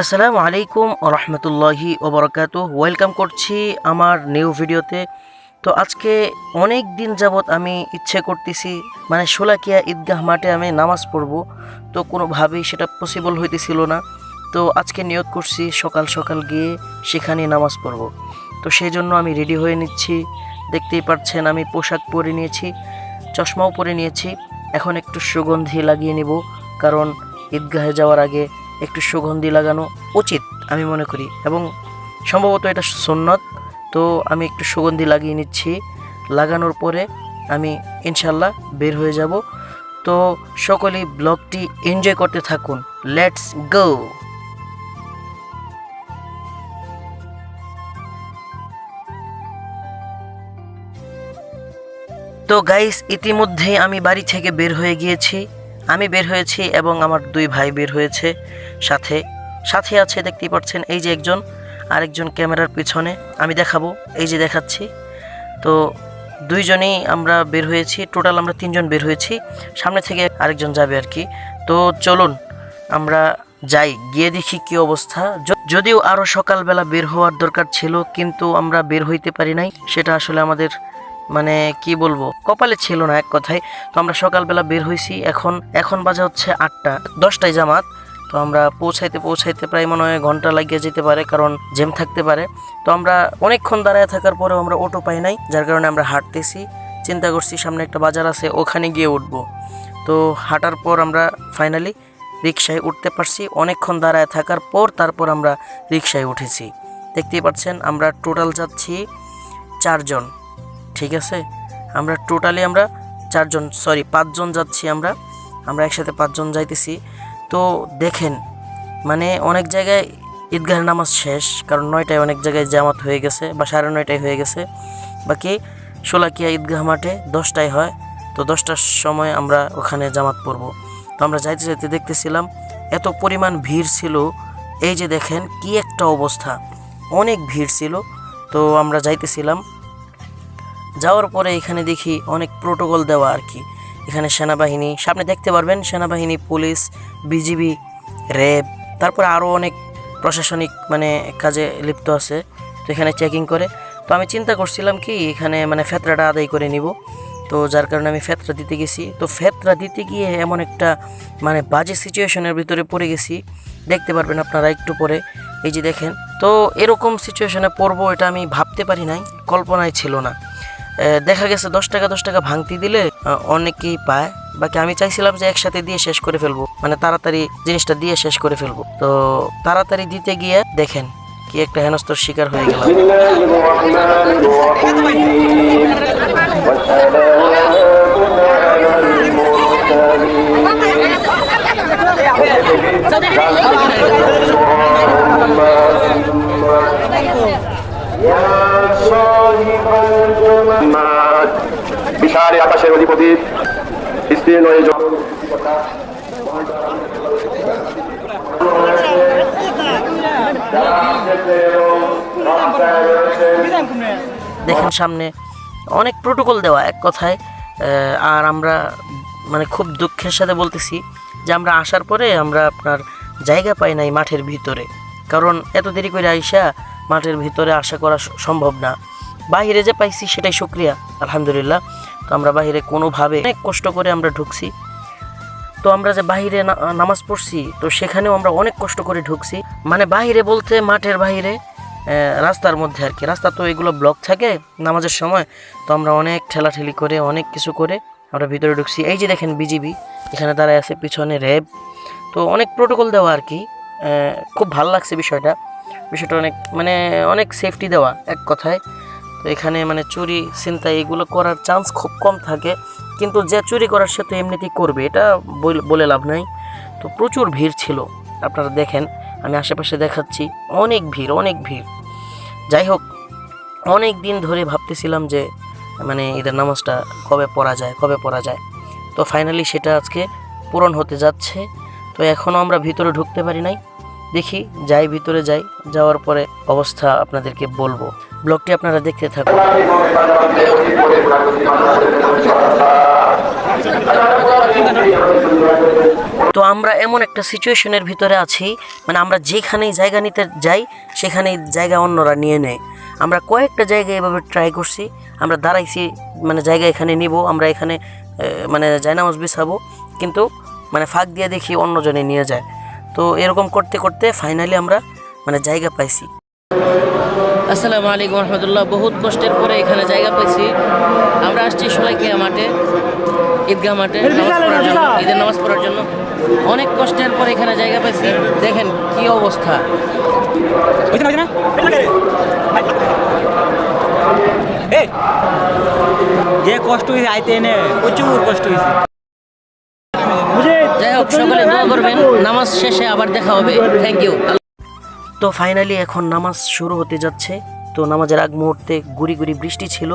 আসসালামু আলাইকুম রহমতুল্লাহি ওবরাকাতুহ। ওয়েলকাম করছি আমার নিউ ভিডিওতে। তো আজকে অনেক দিন যাবৎ আমি ইচ্ছে করতেছি মানে শোলাকিয়া ঈদগাহ মাঠে আমি নামাজ পড়ব, তো কোনোভাবেই সেটা পসিবল হইতেছিল না। তো আজকে নিয়ত করছি সকাল সকাল গিয়ে সেখানে নামাজ পড়ব। তো সেই জন্য আমি রেডি হয়ে নিচ্ছি। দেখতেই পাচ্ছেন আমি পোশাক পরে নিয়েছি, চশমাও পরে নিয়েছি। এখন একটু সুগন্ধি লাগিয়ে নিব, কারণ ঈদগাহে যাওয়ার আগে একটু সুগন্ধি লাগানো উচিত আমি মনে করি, এবং সম্ভবত এটা সুন্নত। তো আমি একটু সুগন্ধি লাগিয়ে নিচ্ছি। লাগানোর পরে আমি ইনশাল্লাহ বের হয়ে যাব। তো সকলেই ব্লগটি এনজয় করতে থাকুন। Let's go. তো গাইস, ইতিমধ্যে আমি বাড়ি থেকে বের হয়ে গিয়েছি। আমি বের হয়েছি এবং আমার দুই ভাই বের হয়েছে সাথে। সাথে আছে দেখতেই পাচ্ছেন, এই যে একজন, আরেকজন ক্যামেরার পিছনে আমি দেখাবো, এই যে দেখাচ্ছি। তো দুইজনেই আমরা বের হয়েছি, টোটাল আমরা তিনজন বের হয়েছি। সামনে থেকে আরেকজন যাবে আর কি। তো চলুন আমরা যাই, গিয়ে দেখি কি অবস্থা। যদিও আরও সকালবেলা বের হওয়ার দরকার ছিল, কিন্তু আমরা বের হইতে পারি নাই। সেটা আসলে আমাদের মানে কি বলবো, কপালে ছিল না এক কথায়। তো আমরা সকালবেলা বের হয়েছি। এখন বাজে হচ্ছে 8টা, 10টায় জামাত। তো আমরা পৌঁছাইতে প্রায় মনে হয় ঘন্টা লাগিয়ে যেতে পারে, কারণ জ্যাম থাকতে পারে। তো আমরা অনেকক্ষণ দাঁড়ায় থাকার পরেও আমরা অটো পাই নাই, যার কারণে আমরা হাঁটতেছি। চিন্তা করছি সামনে একটা বাজার আছে, ওখানে গিয়ে উঠবো। তো হাঁটার পর আমরা ফাইনালি রিকশায় উঠতে পারছি। অনেকক্ষণ দাঁড়ায় থাকার পর তারপর আমরা রিকশায় উঠেছি। দেখতেই পাচ্ছেন আমরা টোটাল যাচ্ছি 4 জন। ঠিক আছে, আমরা 5 জন যাচ্ছি। আমরা একসাথে 5 জন যাইতেছি। তো দেখেন, মানে অনেক জায়গায় ঈদগাহের নামাজ শেষ, কারণ 9টায় অনেক জায়গায় জামাত হয়ে গেছে, বা 9:30টায় হয়ে গেছে। বাকি শোলাকিয়া ঈদগাহ মাঠে 10টায় হয়। তো 10টার সময় আমরা ওখানে জামাত পড়ব। তো আমরা যাইতে যাইতে দেখতেছিলাম এত পরিমাণ ভিড় ছিল। এই যে দেখেন কি একটা অবস্থা, অনেক ভিড় ছিল। তো আমরা যাইতেছিলাম, যাওয়ার পরে এখানে দেখি অনেক প্রোটোকল দেওয়া আর কি। এখানে সেনাবাহিনী, সামনে দেখতে পারবেন, সেনাবাহিনী, পুলিশ, বিজিবি, র্যাব, তারপরে আরও অনেক প্রশাসনিক মানে কাজে লিপ্ত আছে। তো এখানে চেকিং করে। তো আমি চিন্তা করছিলাম কি এখানে মানে ফেতরাটা আদায় করে নিব। তো যার কারণে আমি ফেতরা দিতে গেছি। তো ফেতরা দিতে গিয়ে এমন একটা মানে বাজে সিচুয়েশনের ভিতরে পড়ে গেছি, দেখতে পারবেন আপনারা একটু পরে। এই যে দেখেন, তো এরকম সিচুয়েশনে পড়বো এটা আমি ভাবতে পারি নাই, কল্পনায় ছিল না। দেখা গেছে 10 টাকা ভাঙতি দিলে অনেকেই পায়। বাকি আমি চাইছিলাম যে একসাথে দিয়ে শেষ করে ফেলবো, মানে তাড়াতাড়ি জিনিসটা দিয়ে শেষ করে ফেলবো। তো তাড়াতাড়ি দিতে গিয়ে দেখেন কি একটা হেনস্তর শিকার হয়ে গেলাম। বিশাল আকাশের অধিপতি বিস্তীর্ণ এই দেখেন সামনে অনেক প্রোটোকল দেওয়া এক কথায়। আর আমরা মানে খুব দুঃখের সাথে বলতেছি যে আমরা আসার পরে আমরা আপনার জায়গা পাই নাই মাঠের ভিতরে, কারণ এত দেরি করে আইসা মাঠের ভিতরে আশা করা সম্ভব না। বাহিরে যে পাইছি সেটাই শুকরিয়া, আলহামদুলিল্লাহ। তো আমরা বাহিরে কোনোভাবে অনেক কষ্ট করে আমরা ঢুকছি। তো আমরা যে বাহিরে নামাজ পড়ছি, তো সেখানেও আমরা অনেক কষ্ট করে ঢুকছি। মানে বাহিরে বলতে মাঠের বাহিরে, রাস্তার মধ্যে আর কি। রাস্তা তো এগুলো ব্লক থাকে নামাজের সময়। তো আমরা অনেক ঠেলাঠেলি করে অনেক কিছু করে আমরা ভিতরে ঢুকছি। এই যে দেখেন বিজিবি এখানে দাঁড়ায় আছে, পিছনে র্যাব। তো অনেক প্রোটোকল দেওয়া আর কি। খুব ভালো লাগছে বিষয়টা অনেক মানে অনেক সেফটি দেওয়া এক কথায়। তো এখানে মানে চুরি ছিনতাই এগুলো করার চান্স খুব কম থাকে, কিন্তু যে চুরি করার সে তো এমনিতেই করবে, এটা বলে লাভ নাই। তো প্রচুর ভিড় ছিল, আপনারা দেখেন, আমি আশেপাশে দেখাচ্ছি অনেক ভিড়। যাই হোক, অনেক দিন ধরে ভাবতেছিলাম যে মানে ঈদের নামাজটা কবে পড়া যায়। তো ফাইনালি সেটা আজকে পূরণ হতে যাচ্ছে। তো এখনও আমরা ভিতরে ঢুকতে পারি নাই। দেখি ভিতরে যাওয়ার পরে অবস্থা আপনাদেরকে বলবো। ব্লগটি আপনারা দেখতে থাকুন। তো আমরা এমন একটা সিচুয়েশনের ভিতরে আছি, মানে আমরা যেখানেই জায়গা নিতে যাই সেখানেই জায়গা অন্যরা নিয়ে নেয়। আমরা কয়েকটা জায়গায় এভাবে ট্রাই করছি, আমরা দাঁড়াইছি মানে জায়গা এখানে নিব, আমরা এখানে মানে জায়নামাজ বিছাবো, কিন্তু মানে ফাঁক দিয়ে দেখি অন্যজনে নিয়ে যায়। তো এরকম করতে করতে ফাইনালি আমরা মানে জায়গা পাইছি। আসসালামু আলাইকুম রহমতুল্লাহ। বহুত কষ্টের পরে এখানে জায়গা পাইছি। আমরা আসছি শোলাকিয়া মাঠে, ঈদগাহ মাঠে নামাজ পড়ার জন্য, ঈদের নামাজ পড়ার জন্য। অনেক কষ্টের পরে এখানে জায়গা পাইছি। দেখেন কি অবস্থা। যে কষ্ট হয়েছে আইতে এনে প্রচুর কষ্ট হয়েছে। যাই হোক, সকলে দোয়া করবেন। নামাজ শেষে আবার দেখা হবে। Thank you. তো ফাইনালি এখন নামাজ শুরু হতে যাচ্ছে। তো নামাজের আগ মুহূর্তে গুড়ি গুড়ি বৃষ্টি ছিল,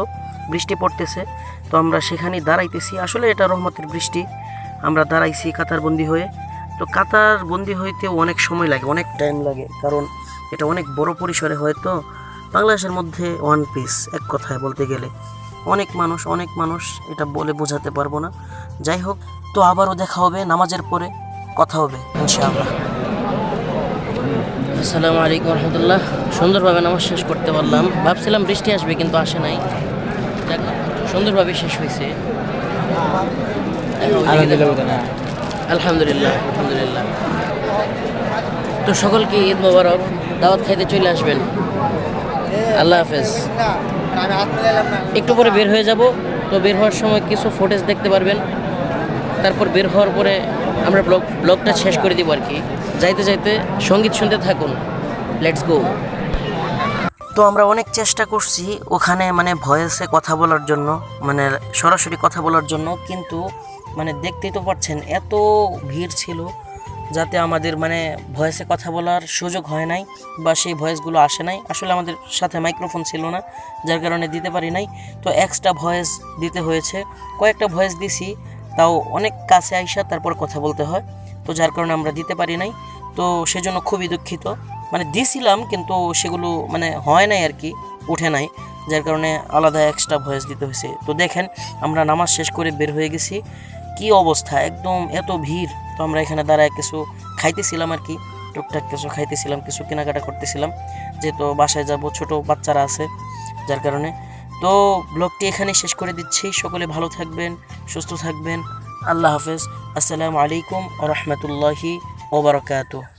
বৃষ্টি পড়তেছে। তো আমরা সেখানেই দাঁড়াইতেছি। আসলে এটা রহমতের বৃষ্টি। আমরা দাঁড়াইছি কাতারবন্দি হয়ে। তো কাতারবন্দি হইতেও অনেক সময় লাগে, অনেক টাইম লাগে, কারণ এটা অনেক বড় পরিসরে হয়। তো বাংলাদেশের মধ্যে ওয়ান পিস, এক কথায় বলতে গেলে অনেক মানুষ এটা বলে বোঝাতে পারবো না। যাই হোক, তো আবারও দেখা হবে নামাজের পরে, কথা হবে ইনশাআল্লাহ। আসসালামু আলাইকুম রহমতুল্লাহ। সুন্দরভাবে নামাজ শেষ করতে পারলাম। ভাবছিলাম বৃষ্টি আসবে, কিন্তু আসে নাই। যাক, সুন্দরভাবে শেষ হয়েছে। আলহামদুলিল্লাহ, আলহামদুলিল্লাহ। তো সকলকে ঈদ মোবারক। দাওয়াত খাইতে চলে আসবেন। আল্লাহ হাফেজ। একটু পরে বের হয়ে যাব। তো বের হওয়ার সময় কিছু ফুটেজ দেখতে পারবেন। তারপর বের হওয়ার পরে আমরা ব্লগটা শেষ করে দিব আর কি। যাইতে যাইতে সঙ্গীত শুনতে থাকুন। Let's go. তো আমরা অনেক চেষ্টা করছি ওখানে মানে ভয়েসে কথা বলার জন্য, মানে সরাসরি কথা বলার জন্য, কিন্তু মানে দেখতেই তো পাচ্ছেন এত ভিড় ছিল, যাতে আমাদের মানে ভয়েসে কথা বলার সুযোগ হয় নাই, বা সেই ভয়েসগুলো আসে নাই। আসলে আমাদের সাথে মাইক্রোফোন ছিল না, যার কারণে দিতে পারি নাই। তো এক্সট্রা ভয়েস দিতে হয়েছে। কয়েকটা ভয়েস দিছি, তাও অনেক কাছে আইসা তারপর কথা বলতে হয়। তো যার কারণে আমরা দিতে পারি নাই। তো সেজন্য খুবই দুঃখিত। মানে দিছিলাম, কিন্তু সেগুলো মানে হয় নাই আর কি, উঠে নাই, যার কারণে আলাদা এক্সট্রা ভয়েস দিতে হয়েছে। তো দেখেন, আমরা নামাজ শেষ করে বের হয়ে গেছি। কি অবস্থা, একদম এত ভিড়। তো আমরা এখানে দাঁড়ায় কিছু খাইতেছিলাম আর কি, টুকটাক কিছু খাইতেছিলাম, কিছু কেনাকাটা করতেছিলাম, যেহেতু বাসায় যাব, ছোট বাচ্চারা আছে, যার কারণে। তো ব্লগটি এখানে শেষ করে দিচ্ছি। সকলে ভালো থাকবেন, সুস্থ থাকবেন। আল্লাহ হাফেজ। আসসালামু আলাইকুম ওয়া রাহমাতুল্লাহি ওয়া বারাকাতুহু।